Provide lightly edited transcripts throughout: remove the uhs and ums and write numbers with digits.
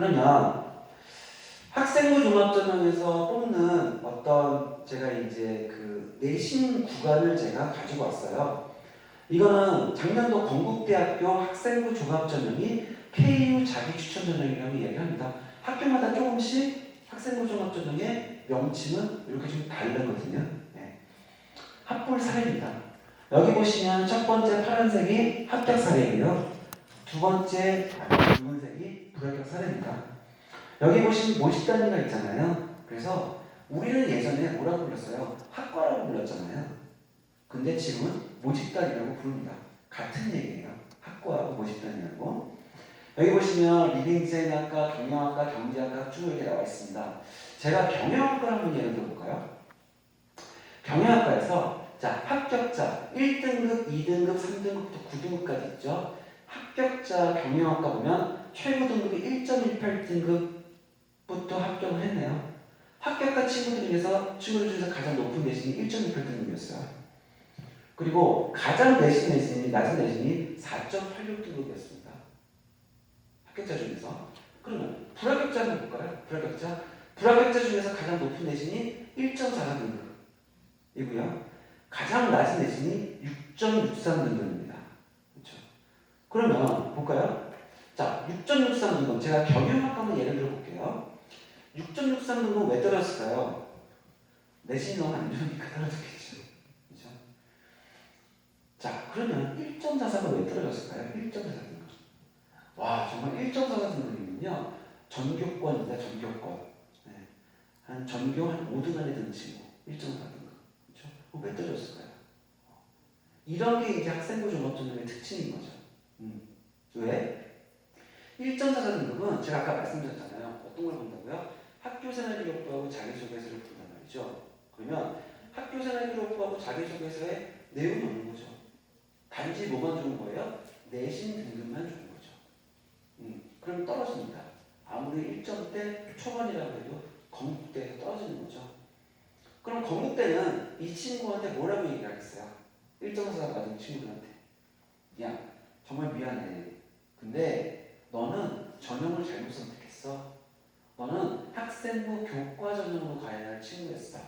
그러면 학생부 종합전형에서 뽑는 어떤 제가 이제 그 내신 구간을 제가 가지고 왔어요. 이거는 작년도 건국대학교 학생부 종합전형이 KU 자기추천전형이라고 이야기합니다. 학교마다 조금씩 학생부 종합전형의 명칭은 이렇게 좀 다르거든요. 네. 합불 사례입니다. 여기 보시면 첫 번째 파란색이 합격 사례이고요. 두 번째 붉은색이 불합격 사례입니다. 여기 보시면 모집 단위가 있잖아요. 그래서 우리는 예전에 뭐라고 불렀어요? 학과라고 불렀잖아요. 근데 지금은 모집 단위라고 부릅니다. 같은 얘기예요. 학과하고 모집 단위라고. 여기 보시면 리빙센학과, 경영학과, 경제학과 쭉 이렇게 나와 있습니다. 제가 경영학과를 한번 예를 들어볼까요? 경영학과에서 자 합격자 1등급, 2등급, 3등급부터 9등급까지 있죠. 합격자 경영학과 보면 최고 등급이 1.18등급부터 합격을 했네요. 합격한 친구들 중에서 가장 높은 내신이 1.18등급이었어요. 그리고 가장 낮은 내신이 4.86등급이었습니다. 합격자 중에서. 그러면 불합격자는 볼까요? 불합격자 중에서 가장 높은 내신이 1.44등급이고요. 가장 낮은 내신이 6.63등급입니다. 그렇죠? 그러면 볼까요? 자, 6.63등급. 제가 경영학과 한번 예를 들어 볼게요. 6.63등급 왜 떨어졌을까요? 내신이 너무 안 좋으니까 떨어졌겠죠. 그렇죠? 자, 그러면 1.44가 왜 떨어졌을까요? 1.44등급. 와, 정말 1.44등급이면요. 전교권입니다. 전교권. 네. 한 전교 한 5등 안에 드는 친구. 1.4등급. 그렇죠? 왜 떨어졌을까요? 이런 게 이제 학생부 종합전형의 특징인 거죠. 왜? 1.44등급은 제가 아까 말씀드렸잖아요. 어떤 걸 본다고요? 학교생활 기록부하고 자기소개서를 본단 말이죠. 그러면 학교생활 기록부하고 자기소개서에 내용이 없는 거죠. 단지 뭐만 주는 거예요? 내신 등급만 주는 거죠. 그럼 떨어집니다. 아무리 1점대 초반이라고 해도 건국대에서 떨어지는 거죠. 그럼 건국대는 이 친구한테 뭐라고 얘기하겠어요? 1.4 받은 친구들한테. 야, 정말 미안해. 근데 너는 전형을 잘못 선택했어. 너는 학생부 교과 전형으로 가야 할 친구였어.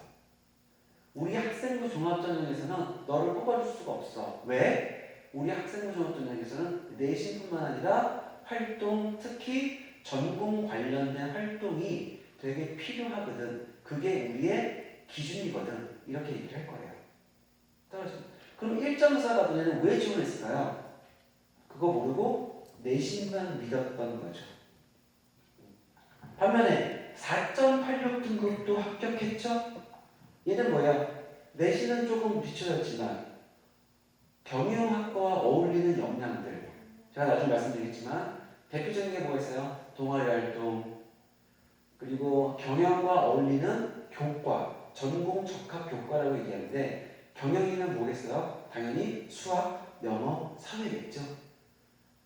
우리 학생부 종합전형에서는 너를 뽑아줄 수가 없어. 왜? 우리 학생부 종합전형에서는 내신뿐만 아니라 활동, 특히 전공 관련된 활동이 되게 필요하거든. 그게 우리의 기준이거든. 이렇게 얘기를 할 거예요. 떨어집니다. 그럼 1.4 받은 애는 왜 지원했을까요? 그거 모르고 내신만 믿었던 거죠. 반면에 4.86등급도 합격했죠? 얘는 뭐야? 내신은 조금 뒤쳐졌지만 경영학과와 어울리는 역량들, 제가 나중에 말씀드리겠지만 대표적인 게 뭐가 있어요? 동아리 활동, 그리고 경영과 어울리는 교과, 전공 적합 교과라고 얘기하는데 경영이는 뭐겠어요? 당연히 수학, 영어, 사회겠죠.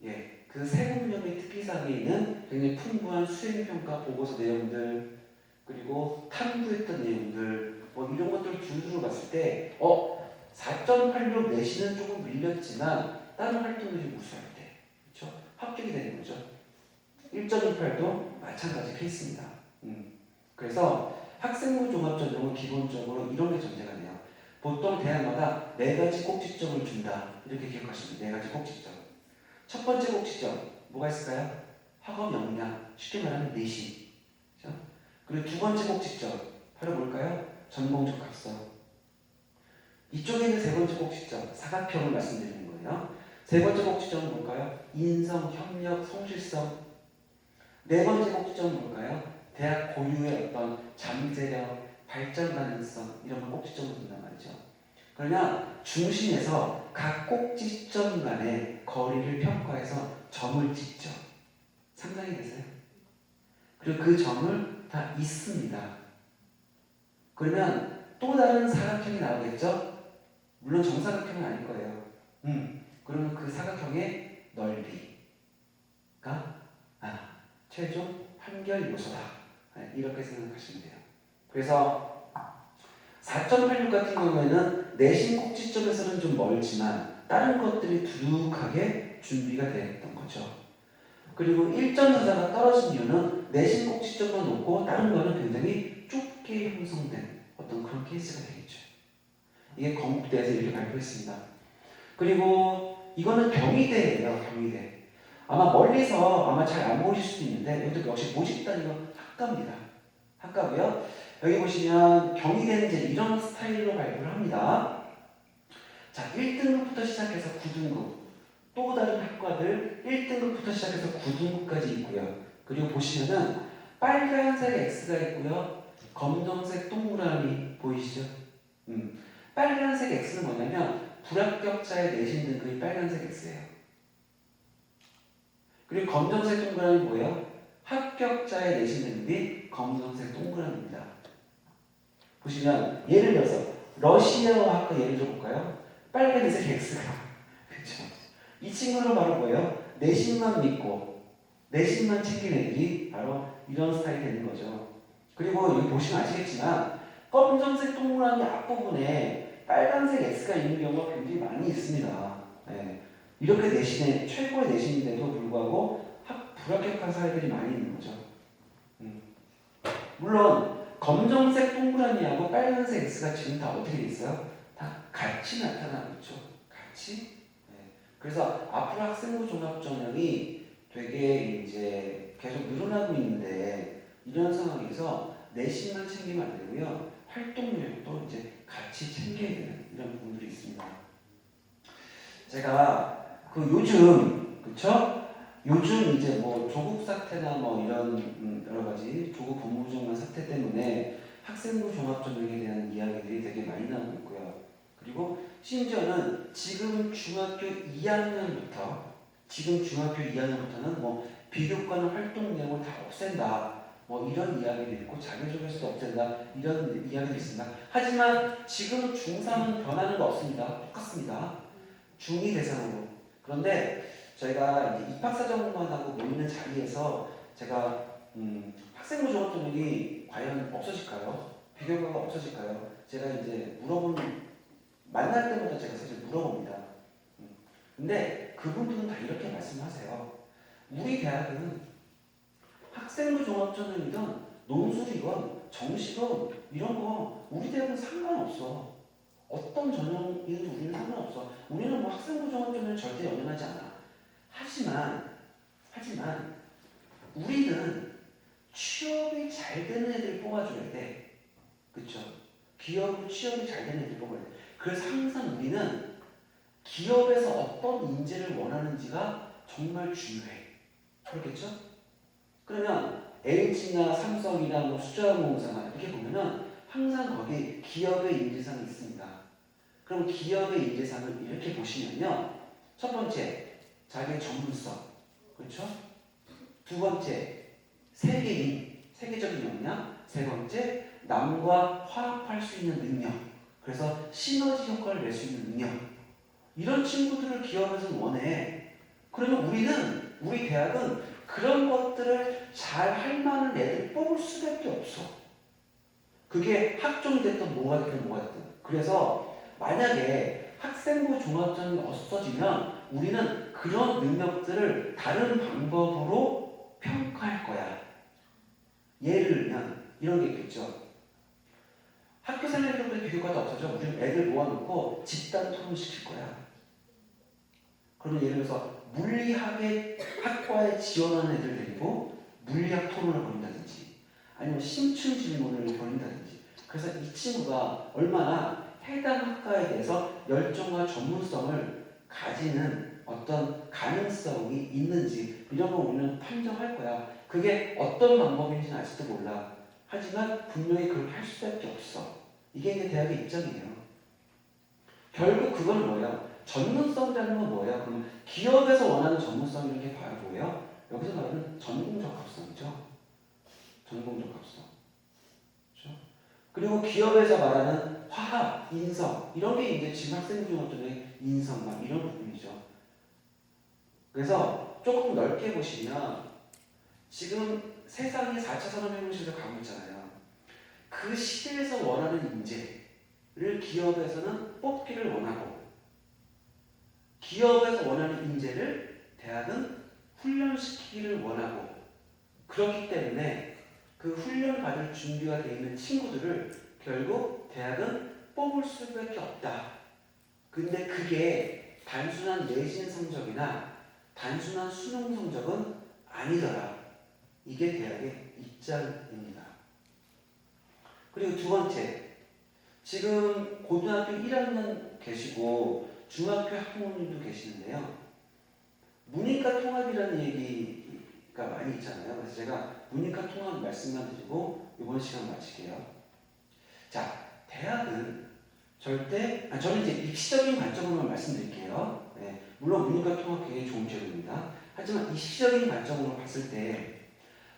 예, 그 세 분명의 특기사항에 있는 굉장히 풍부한 수행평가 보고서 내용들, 그리고 탐구했던 내용들, 뭐 이런 것들을 두루두루 봤을 때 4.86 내신은 조금 밀렸지만 다른 활동들이 우수할 때 그렇죠? 합격이 되는 거죠. 1.28도 마찬가지 케이스입니다. 그래서 학생부 종합전형은 기본적으로 이런 게 전제가 돼요. 보통 대학마다 네 가지 꼭지점을 준다. 이렇게 기억하시면 네 가지 꼭지점. 첫 번째 꼭지점 뭐가 있을까요? 학업 역량, 쉽게 말하면 내신. 그렇죠? 그리고 두 번째 꼭지점 바로 뭘까요? 전공 적합성. 이쪽에 있는 세 번째 꼭지점 사각형을 말씀드리는 거예요. 세 번째 꼭지점은 뭘까요? 인성, 협력, 성실성. 네 번째 꼭지점은 뭘까요? 대학 고유의 어떤 잠재력, 발전 가능성 이런 걸 꼭지점으로 둔단 말이죠. 그러면 중심에서 각 꼭지점 간의 거리를 평가해서 점을 찍죠. 상상이 되세요? 그리고 그 점을 다 있습니다. 그러면 또 다른 사각형이 나오겠죠? 물론 정사각형은 아닐 거예요. 그러면 그 사각형의 넓이가 최종 판결 요소다. 이렇게 생각하시면 돼요. 그래서 4.86 같은 경우에는 내신 꼭지점에서는 좀 멀지만 다른 것들이 두둑하게 준비가 되었던 거죠. 그리고 1.4가 떨어진 이유는 내신 꼭지점만 높고 다른 거는 굉장히 좁게 형성된 어떤 그런 케이스가 되겠죠. 이게 건국대에서 이렇게 발표했습니다. 그리고 이거는 경희대예요. 경희대. 아마 멀리서 아마 잘 안 보이실 수도 있는데 이것도 역시 모집단 이거 학과입니다. 학과고요. 여기 보시면 경희대는 이제 이런 스타일로 발표를 합니다. 자, 1등급부터 시작해서 9등급. 또 다른 학과들 1등급부터 시작해서 9등급까지 있고요. 그리고 보시면은 빨간색 X가 있고요. 검정색 동그라미 보이시죠? 빨간색 X는 뭐냐면 불합격자의 내신 등급이 빨간색 X예요. 그리고 검정색 동그라미 뭐예요? 합격자의 내신 등급이 검정색 동그라미입니다. 보시면 예를 들어서 러시아어 학과 예를 들어볼까요? 빨간색 X가 그렇죠. 이 친구는 바로 뭐예요? 내신만 믿고 내신만 챙긴 애들이 바로 이런 스타일이 되는 거죠. 그리고 여기 보시면 아시겠지만 검정색 동그라미 앞부분에 빨간색 X가 있는 경우가 굉장히 많이 있습니다. 네. 이렇게 내신에 최고의 내신인데도 불구하고 불합격한 사례들이 많이 있는 거죠. 물론 검정색 동그라미하고 빨간색 X가 지금 다 어떻게 돼 있어요? 다 같이 나타나고 있죠. 같이. 네. 그래서 앞으로 학생부 종합 전형이 되게 이제 계속 늘어나고 있는데 이런 상황에서 내신만 챙기면 안 되고요. 활동력도 이제 같이 챙겨야 되는 이런 부분들이 있습니다. 제가 그 요즘 그쵸? 요즘 이제 뭐 조국 사태나 뭐 이런 여러 가지 조국 법무부 사태 때문에 학생부 종합 전형에 대한 이야기들이 되게 많이 나오고 있고요. 그리고 심지어는 지금 중학교 2학년부터는 뭐 비교과는 활동 내용을 다 없앤다. 뭐 이런 이야기도 있고 자기소개서도 없앤다. 이런 이야기도 있습니다. 하지만 지금 중3은 변하는 거 없습니다. 똑같습니다. 중2 대상으로. 그런데 저희가 이제 입학사정관하고 모이는 자리에서 제가 학생부 종합 전형이 과연 없어질까요? 비교과가 없어질까요? 제가 이제 만날 때마다 제가 사실 물어봅니다. 근데 그분들은 다 이렇게 말씀하세요. 우리 대학은 학생부 종합 전형이든 논술이건 정시건 이런 거 우리 대학은 상관없어. 어떤 전형이든 우리는 상관없어. 우리는 뭐 학생부 종합 전형을 절대 연연하지 않아. 하지만 우리는 취업이 잘 되는 애들 뽑아줘야 돼. 그쵸? 기업으로 취업이 잘 되는 애들 뽑아야 돼. 그래서 항상 우리는 기업에서 어떤 인재를 원하는지가 정말 중요해. 그렇겠죠? 그러면 LG나 삼성이나 뭐 수자원공사나 이렇게 보면은 항상 거기 기업의 인재상이 있습니다. 그럼 기업의 인재상을 이렇게 보시면요. 첫 번째, 자기의 전문성. 그렇죠? 두 번째, 세계적인 역량. 세 번째, 남과 화합할 수 있는 능력. 그래서 시너지 효과를 낼 수 있는 능력. 이런 친구들을 기업에서는 원해. 그러면 우리 대학은 그런 것들을 잘 할 만한 애들 뽑을 수밖에 없어. 그게 학종이 됐든 뭐가 됐든. 그래서 만약에 학생부 종합전형이 없어지면 우리는 그런 능력들을 다른 방법으로 평가할 거야. 예를 들면 이런 게 있겠죠. 학교 생활기록부터 비교과도 없어져. 우리는 애들 모아놓고 집단 토론시킬 거야. 그러면 예를 들어서 물리학의 학과에 지원하는 애들 데리고 물리학 토론을 벌인다든지 아니면 심층 질문을 벌인다든지 그래서 이 친구가 얼마나 해당 학과에 대해서 열정과 전문성을 가지는 어떤 가능성이 있는지 이런 걸 우리는 판정할 거야. 그게 어떤 방법인지는 아직도 몰라. 하지만 분명히 그렇게 할 수밖에 없어. 이게 이제 대학의 입장이에요. 결국 그건 뭐예요? 전문성이라는 건 뭐예요? 그럼 기업에서 원하는 전문성이라는 게 바로 뭐예요? 여기서 말하는 전공적합성이죠. 전공적합성. 그렇죠? 그리고 기업에서 말하는 화학, 인성 이런 게 이제 지금 학생부 종합전형의 인성만 이런 부분이죠. 그래서 조금 넓게 보시면 지금 세상이 4차 산업혁명 시대로 가고 있잖아요. 그 시대에서 원하는 인재를 기업에서는 뽑기를 원하고 기업에서 원하는 인재를 대학은 훈련시키기를 원하고 그렇기 때문에 그 훈련 받을 준비가 되어 있는 친구들을 결국 대학은 뽑을 수밖에 없다. 근데 그게 단순한 내신 성적이나 단순한 수능 성적은 아니더라. 이게 대학의 입장입니다. 그리고 두 번째, 지금 고등학교 1학년 계시고 중학교 학부모님도 계시는데요. 문이과 통합이라는 얘기가 많이 있잖아요. 그래서 제가 문이과 통합 말씀만 드리고 이번 시간 마칠게요. 자, 대학은 저는 이제 입시적인 관점으로만 말씀드릴게요. 네, 물론 문이과 통합 굉장히 좋은 제도입니다. 하지만 입시적인 관점으로 봤을 때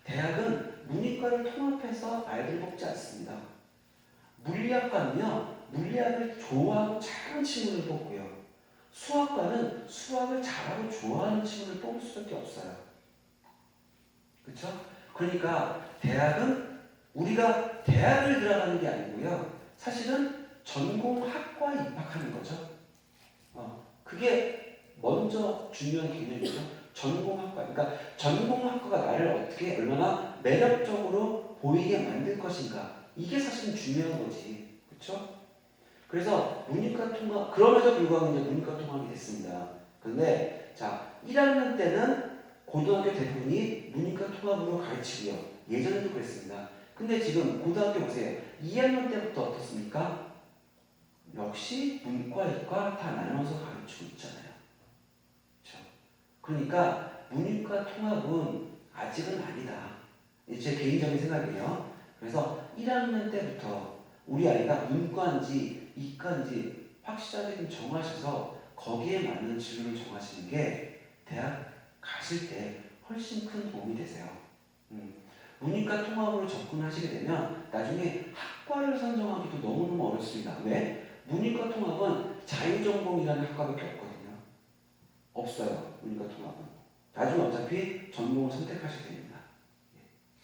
대학은 문이과를 통합해서 아이들을 뽑지 않습니다. 물리학과는요, 물리학을 좋아하고 잘하는 친구를 뽑고요. 수학과는 수학을 잘하고 좋아하는 친구를 뽑을 수밖에 없어요. 그렇죠? 그러니까 대학은 우리가 대학을 들어가는 게 아니고요. 사실은 전공학과에 입학하는 거죠. 그게 먼저 중요한 개념이죠. 전공학과. 그러니까 전공학과가 나를 어떻게 얼마나 매력적으로 보이게 만들 것인가. 이게 사실은 중요한 거지. 그렇죠? 그래서 문이과 통합, 그럼에도 불구하고 이제 문이과 통합이 됐습니다. 근데 자, 1학년 때는 고등학교 대부분이 문이과 통합으로 가르치고요. 예전에도 그랬습니다. 근데 지금 고등학교 보세요. 2학년 때부터 어떻습니까? 역시 문과, 이과 다 나눠서 가르치고 있잖아요. 그렇죠? 그러니까 문이과 통합은 아직은 아니다. 제 개인적인 생각이에요. 그래서 1학년 때부터 우리 아이가 문과인지 이과인지 확실하게 정하셔서 거기에 맞는 진로를 정하시는 게 대학 가실 때 훨씬 큰 도움이 되세요. 문이과 통합으로 접근하시게 되면 나중에 학과를 선정하기도 너무너무 어렵습니다. 왜? 문이과 통합은 자유전공이라는 학과밖에 없거든요. 없어요. 문이과 통합은. 나중에 어차피 전공을 선택하셔야 됩니다.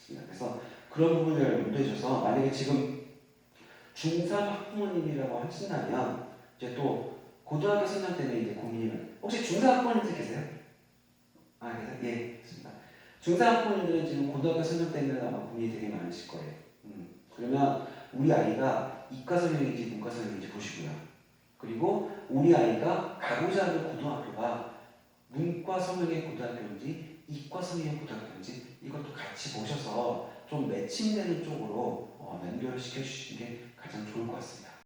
그래서 그런 부분을 염두에 둬서 만약에 지금 중3 학부모님이라고 하신다면 이제 또 고등학교 선정 때문에 이제 고민이면 혹시 중3 학부모님들 계세요? 아, 계세요? 예, 있습니다. 중3 학부모님들은 지금 고등학교 선정 때문에 아마 고민이 되게 많으실 거예요. 그러면 우리 아이가 이과 선생인지 문과 선생인지 보시고요. 그리고 우리 아이가 가고자 하는 고등학교가 문과 성향의 고등학교인지 이과 성향의 고등학교인지 이것도 같이 보셔서 좀 매칭되는 쪽으로 연결시켜 주시는 게 가장 좋을 것 같습니다.